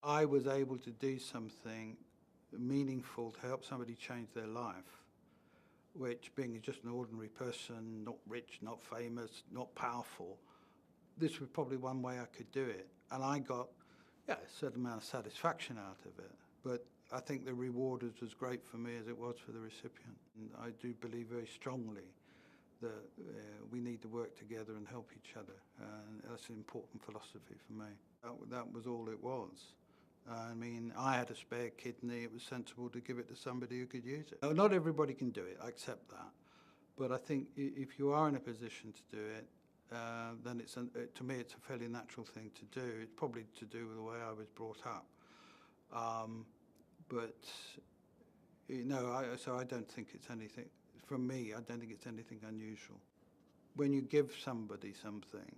I was able to do something meaningful to help somebody change their life, which, being just an ordinary person, not rich, not famous, not powerful, this was probably one way I could do it. And I got, a certain amount of satisfaction out of it. But I think the reward was as great for me as it was for the recipient. And I do believe very strongly that we need to work together and help each other. And that's an important philosophy for me. That was all it was. I mean, I had a spare kidney. It was sensible to give it to somebody who could use it. Not everybody can do it, I accept that. But I think if you are in a position to do it, then to me it's a fairly natural thing to do. It's probably to do with the way I was brought up. So I don't think it's anything, for me, I don't think it's anything unusual. When you give somebody something,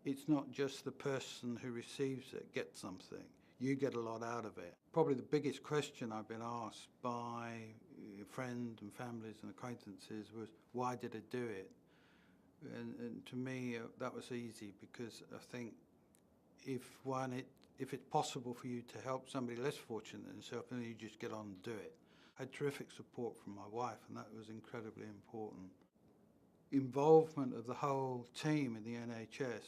it's not just the person who receives it gets something. You get a lot out of it. Probably the biggest question I've been asked by friends and families and acquaintances was, why did I do it? And to me, that was easy, because I think if it's possible for you to help somebody less fortunate than yourself, then you just get on and do it. I had terrific support from my wife, and that was incredibly important. Involvement of the whole team in the NHS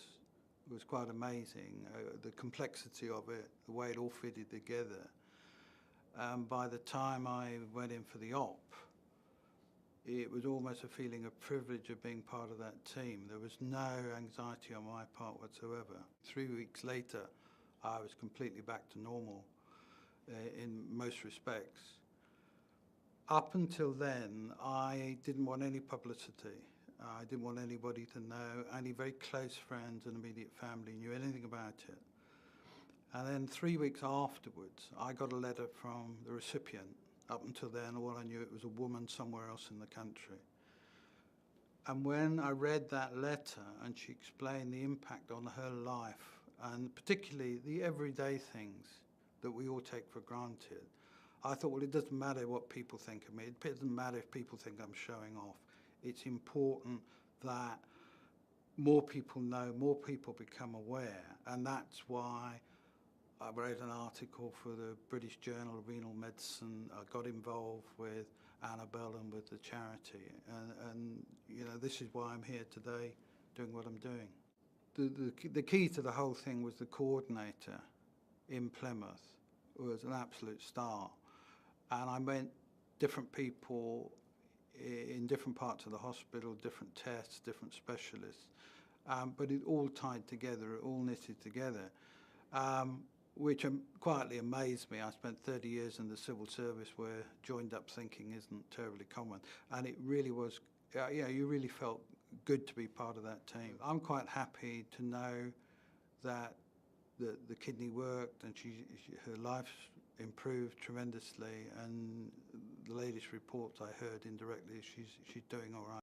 was quite amazing. The complexity of it, the way it all fitted together. By the time I went in for the op, it was almost a feeling of privilege of being part of that team. There was no anxiety on my part whatsoever. 3 weeks later, I was completely back to normal in most respects. Up until then, I didn't want any publicity. I didn't want anybody to know. Only very close friends and immediate family knew anything about it. And then 3 weeks afterwards, I got a letter from the recipient. Up until then, all I knew, it was a woman somewhere else in the country. And when I read that letter and she explained the impact on her life, and particularly the everyday things that we all take for granted, I thought, well, it doesn't matter what people think of me. It doesn't matter if people think I'm showing off. It's important that more people know, more people become aware. And that's why I wrote an article for the British Journal of Renal Medicine. I got involved with Annabelle and with the charity. And this is why I'm here today doing what I'm doing. The key to the whole thing was the coordinator in Plymouth was an absolute star. And I met different people in different parts of the hospital, different tests, different specialists. But it all tied together, it all knitted together, which quietly amazed me. I spent 30 years in the civil service where joined up thinking isn't terribly common. And it really was, you really felt good to be part of that team. I'm quite happy to know that the kidney worked and her life improved tremendously, and the latest reports I heard indirectly, she's doing all right.